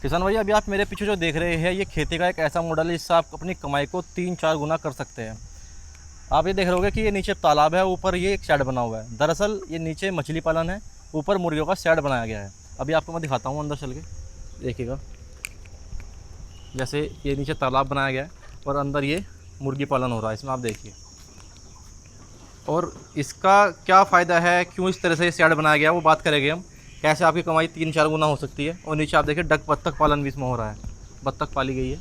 किसान भाई, अभी आप मेरे पीछे जो देख रहे हैं ये खेती का एक ऐसा मॉडल है जिससे आप अपनी कमाई को 3-4 गुना कर सकते हैं। आप ये देख रहे होगे कि ये नीचे तालाब है, ऊपर ये एक शेड बना हुआ है। दरअसल ये नीचे मछली पालन है, ऊपर मुर्गियों का शेड बनाया गया है। अभी आपको मैं दिखाता हूँ अंदर चल के, देखिएगा। जैसे ये नीचे तालाब बनाया गया है और अंदर ये मुर्गी पालन हो रहा है इसमें, आप देखिए। और इसका क्या फ़ायदा है, क्यों इस तरह से शेड बनाया गया है, वो बात करेंगे हम। कैसे आपकी कमाई 3-4 गुना हो सकती है। और नीचे आप देखिए डक बत्तख पालन भी इसमें हो रहा है, बत्तख पाली गई है।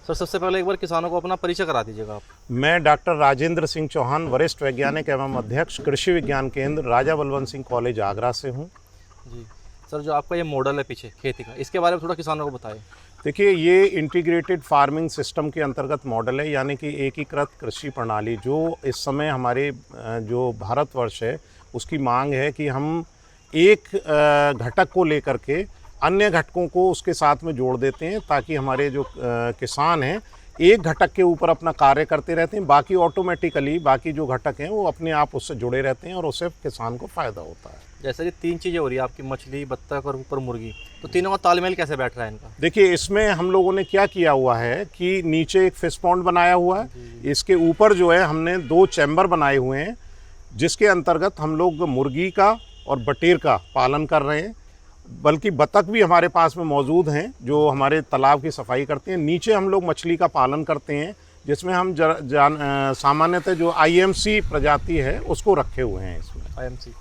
सर, सबसे पहले एक बार किसानों को अपना परिचय करा दीजिएगा आप। मैं डॉक्टर राजेंद्र सिंह चौहान, वरिष्ठ वैज्ञानिक एवं अध्यक्ष कृषि विज्ञान केंद्र राजा बलवंत सिंह कॉलेज आगरा से हूँ। जी सर, जो आपका ये मॉडल है पीछे खेती का, इसके बारे में थोड़ा किसानों को बताएं। देखिए, ये इंटीग्रेटेड फार्मिंग सिस्टम के अंतर्गत मॉडल है, यानी कि एकीकृत कृषि प्रणाली। जो इस समय हमारे जो भारतवर्ष है उसकी मांग है कि हम एक घटक को लेकर के अन्य घटकों को उसके साथ में जोड़ देते हैं, ताकि हमारे जो किसान हैं एक घटक के ऊपर अपना कार्य करते रहते हैं, बाकी ऑटोमेटिकली बाकी जो घटक हैं वो अपने आप उससे जुड़े रहते हैं और उससे किसान को फ़ायदा होता है। जैसे कि 3 चीज़ें हो रही है आपकी, मछली, बत्तख और ऊपर मुर्गी, तो तीनों का तालमेल कैसे बैठ रहा है इनका? देखिए, इसमें हम लोगों ने क्या किया हुआ है कि नीचे एक फिश पॉन्ड बनाया हुआ है, इसके ऊपर जो है हमने 2 चैम्बर बनाए हुए हैं, जिसके अंतर्गत हम लोग मुर्गी का और बटेर का पालन कर रहे हैं। बल्कि बतख भी हमारे पास में मौजूद हैं जो हमारे तालाब की सफाई करते हैं। नीचे हम लोग मछली का पालन करते हैं, जिसमें हम सामान्यतः जो IMC प्रजाति है उसको रखे हुए हैं इसमें। IMC।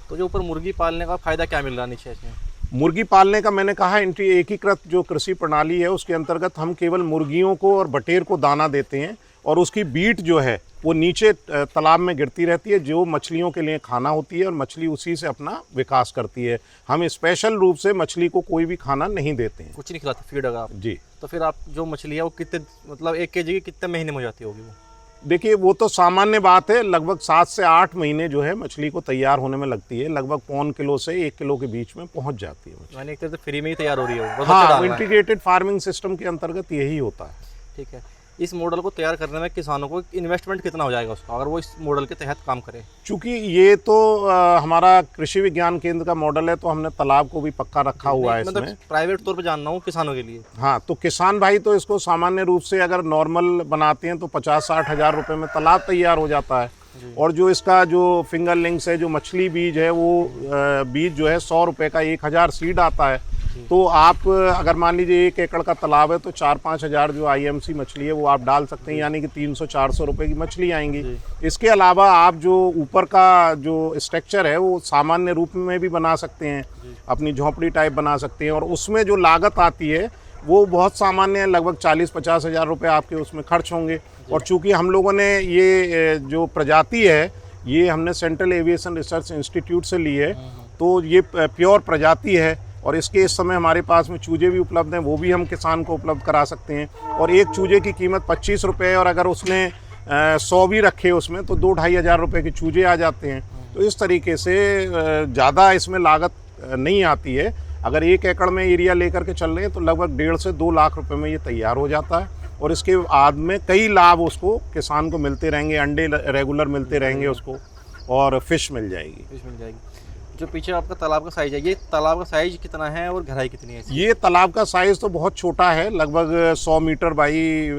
तो जो ऊपर मुर्गी पालने का फ़ायदा क्या मिल रहा है नीचे इसमें? मुर्गी पालने का मैंने कहा एकीकृत जो कृषि प्रणाली है उसके अंतर्गत हम केवल मुर्गियों को और बटेर को दाना देते हैं और उसकी बीट जो है वो नीचे तालाब में गिरती रहती है, जो मछलियों के लिए खाना होती है और मछली उसी से अपना विकास करती है। हम स्पेशल रूप से मछली को कोई भी खाना नहीं देते हैं, कुछ नहीं खिलाते, फीड अगर आप? जी। तो फिर आप जो मछली है वो कितने, मतलब 1 kg की कितने महीने में हो जाती होगी वो? देखिए, वो तो सामान्य बात है, लगभग 7 से 8 महीने जो है मछली को तैयार होने में लगती है। लगभग 0.25 किलो से 1 किलो के बीच में पहुंच जाती है मछली। यानी एक तरह से फ्री में ही तैयार हो रही है वो? हाँ, इंटीग्रेटेड फार्मिंग सिस्टम के अंतर्गत यही होता है। ठीक है। इस मॉडल को तैयार करने में किसानों को इन्वेस्टमेंट कितना हो जाएगा उसका, अगर वो इस मॉडल के तहत काम करे? चूँकि ये तो हमारा कृषि विज्ञान केंद्र का मॉडल है, तो हमने तालाब को भी पक्का रखा हुआ है इसमें। प्राइवेट तौर पे जानना हूँ किसानों के लिए। हाँ, तो किसान भाई तो इसको सामान्य रूप से अगर नॉर्मल बनाते हैं तो 50-60 हज़ार रुपये में तालाब तैयार हो जाता है। और जो इसका जो फिंगरलिंग्स है, जो मछली बीज है, वो बीज जो है 100 रुपये का 1000 सीड आता है। तो आप अगर मान लीजिए 1 एकड़ का तालाब है तो 4-5 हज़ार जो IMC मछली है वो आप डाल सकते हैं, यानी कि 300-400 रुपये की मछली आएंगी। इसके अलावा आप जो ऊपर का जो स्ट्रक्चर है वो सामान्य रूप में भी बना सकते हैं, अपनी झोंपड़ी टाइप बना सकते हैं, और उसमें जो लागत आती है वो बहुत सामान्य है, लगभग 40-50 हज़ार रुपये आपके उसमें खर्च होंगे। और चूँकि हम लोगों ने ये जो प्रजाति है ये हमने सेंट्रल एविएशन रिसर्च इंस्टीट्यूट से ली है, तो ये प्योर प्रजाति है। और इसके इस समय हमारे पास में चूजे भी उपलब्ध हैं, वो भी हम किसान को उपलब्ध करा सकते हैं। और एक चूजे की कीमत 25 रुपये, और अगर उसने 100 भी रखे उसमें तो 2-2.5 हज़ार रुपये के चूजे आ जाते हैं। तो इस तरीके से ज़्यादा इसमें लागत नहीं आती है। अगर 1 एकड़ में एरिया लेकर के चल रहे हैं तो लगभग 1.5 से 2 लाख रुपये में ये तैयार हो जाता है। और इसके बाद में कई लाभ उसको किसान को मिलते रहेंगे, अंडे रेगुलर मिलते रहेंगे उसको, और फिश मिल जाएगी। फिश मिल जाएगी। जो पीछे आपका तालाब का साइज़ है, ये तालाब का साइज़ कितना है और गहराई कितनी है? ये तालाब का साइज़ तो बहुत छोटा है, लगभग 100 मीटर बाई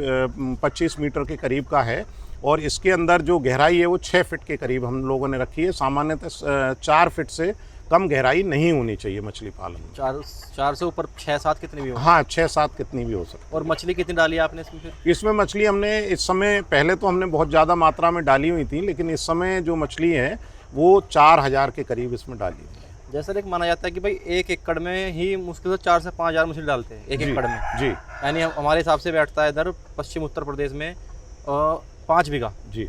25 मीटर के करीब का है। और इसके अंदर जो गहराई है वो 6 फीट के करीब हम लोगों ने रखी है। सामान्यतः 4 फीट से कम गहराई नहीं होनी चाहिए मछली पालन में। 4 से ऊपर 6-7 कितनी भी हो? हाँ, 6-7 कितनी भी हो सकती है। और मछली कितनी डाली है आपने इसमें फिर? इसमें मछली हमने इस समय, पहले तो हमने बहुत ज़्यादा मात्रा में डाली हुई थी, लेकिन इस समय जो मछली है वो 4000 के करीब इसमें डाली है। जैसा एक माना जाता है कि भाई 1 एकड़ में ही मुश्किल से 4 से 5 हज़ार मछली डालते हैं 1 एकड़ में। जी। यानी हमारे हिसाब से बैठता है इधर पश्चिम उत्तर प्रदेश में 5 बीघा। जी।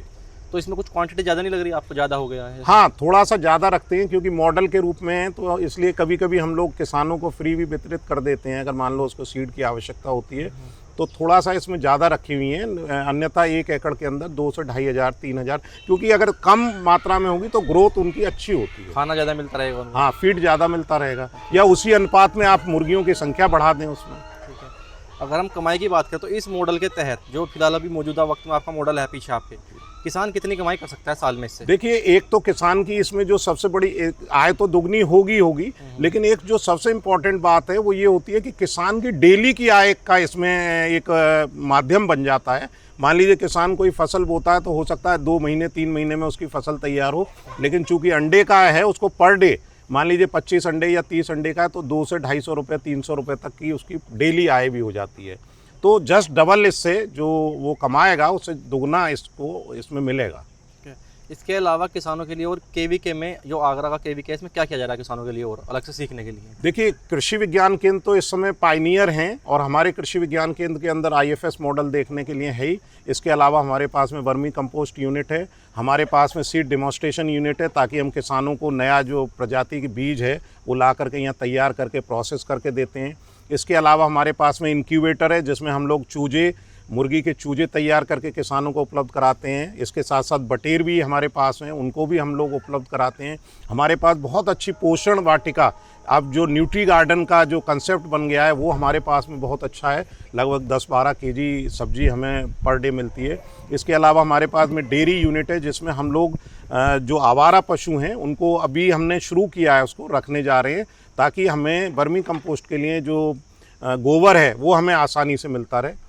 तो इसमें कुछ क्वांटिटी ज़्यादा नहीं लग रही आपको? ज़्यादा हो गया है? हाँ, थोड़ा सा ज़्यादा रखते हैं क्योंकि मॉडल के रूप में है, तो इसलिए कभी कभी हम लोग किसानों को फ्री भी वितरित कर देते हैं, अगर मान लो उसको सीड की आवश्यकता होती है तो थोड़ा सा इसमें ज़्यादा रखी हुई हैं। अन्यथा 1 एकड़ के अंदर 2 से 2.5 हज़ार 3 हज़ार, क्योंकि अगर कम मात्रा में होगी तो ग्रोथ उनकी अच्छी होती है, खाना ज़्यादा मिलता रहेगा उनको। हाँ, फीड ज़्यादा मिलता रहेगा, या उसी अनुपात में आप मुर्गियों की संख्या बढ़ा दें उसमें। ठीक है। अगर हम कमाई की बात करें तो इस मॉडल के तहत जो फिलहाल अभी मौजूदा वक्त में आपका मॉडल है पीछे आपके, किसान कितनी कमाई कर सकता है साल में इससे? देखिए, एक तो किसान की इसमें जो सबसे बड़ी आय तो दुगनी होगी, लेकिन एक जो सबसे इम्पोर्टेंट बात है वो ये होती है कि किसान की डेली की आय का इसमें एक माध्यम बन जाता है। मान लीजिए किसान कोई फसल बोता है तो हो सकता है 2 महीने 3 महीने में उसकी फसल तैयार हो, लेकिन चूंकि अंडे का है उसको पर डे मान लीजिए 25 अंडे या 30 अंडे का है तो 200 से 250 रुपये 300 रुपये तक की उसकी डेली आय भी हो जाती है। तो जस्ट डबल इससे जो वो कमाएगा उससे दुगना इसको इसमें मिलेगा। इसके अलावा किसानों के लिए और केवीके में जो आगरा का केवीके है इसमें क्या किया जा रहा है किसानों के लिए और अलग से सीखने के लिए? देखिए, कृषि विज्ञान केंद्र तो इस समय पायनियर हैं और हमारे कृषि विज्ञान केंद्र के अंदर IFS मॉडल देखने के लिए है ही। इसके अलावा हमारे पास में वर्मी कंपोस्ट यूनिट है, हमारे पास में सीड डेमोन्स्ट्रेशन यूनिट है, ताकि हम किसानों को नया जो प्रजाति की बीज है वो ला करके यहाँ तैयार करके प्रोसेस करके देते हैं। इसके अलावा हमारे पास में इंक्यूबेटर है जिसमें हम लोग चूजे, मुर्गी के चूजे तैयार करके किसानों को उपलब्ध कराते हैं। इसके साथ साथ बटेर भी हमारे पास हैं, उनको भी हम लोग उपलब्ध कराते हैं। हमारे पास बहुत अच्छी पोषण वाटिका, अब जो न्यूट्री गार्डन का जो कंसेप्ट बन गया है वो हमारे पास में बहुत अच्छा है। लगभग 10-12 केजी सब्जी हमें पर डे मिलती है। इसके अलावा हमारे पास में डेयरी यूनिट है जिसमें हम लोग जो आवारा पशु हैं उनको अभी हमने शुरू किया है, उसको रखने जा रहे हैं ताकि हमें वर्मी कंपोस्ट के लिए जो गोबर है वो हमें आसानी से मिलता रहे।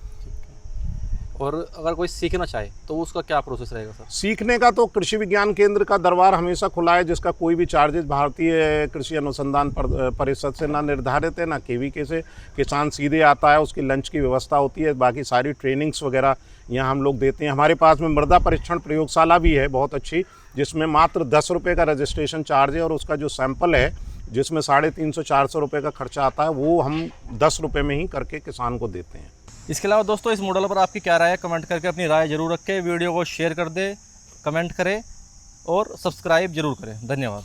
और अगर कोई सीखना चाहे तो उसका क्या प्रोसेस रहेगा सर? सीखने का तो कृषि विज्ञान केंद्र का दरबार हमेशा खुला है, जिसका कोई भी चार्जेस भारतीय कृषि अनुसंधान परिषद से ना निर्धारित है ना केवीके से। किसान सीधे आता है, उसकी लंच की व्यवस्था होती है, बाकी सारी ट्रेनिंग्स वगैरह यहाँ हम लोग देते हैं। हमारे पास में मृदा परीक्षण प्रयोगशाला भी है बहुत अच्छी, जिसमें मात्र 10 रुपये का रजिस्ट्रेशन चार्ज है और उसका जो सैंपल है जिसमें 350-400 रुपये का खर्चा आता है वो हम 10 रुपये में ही करके किसान को देते हैं। इसके अलावा दोस्तों इस मॉडल पर आपकी क्या राय है? कमेंट करके अपनी राय जरूर रखें, वीडियो को शेयर कर दें, कमेंट करें और सब्सक्राइब जरूर करें। धन्यवाद।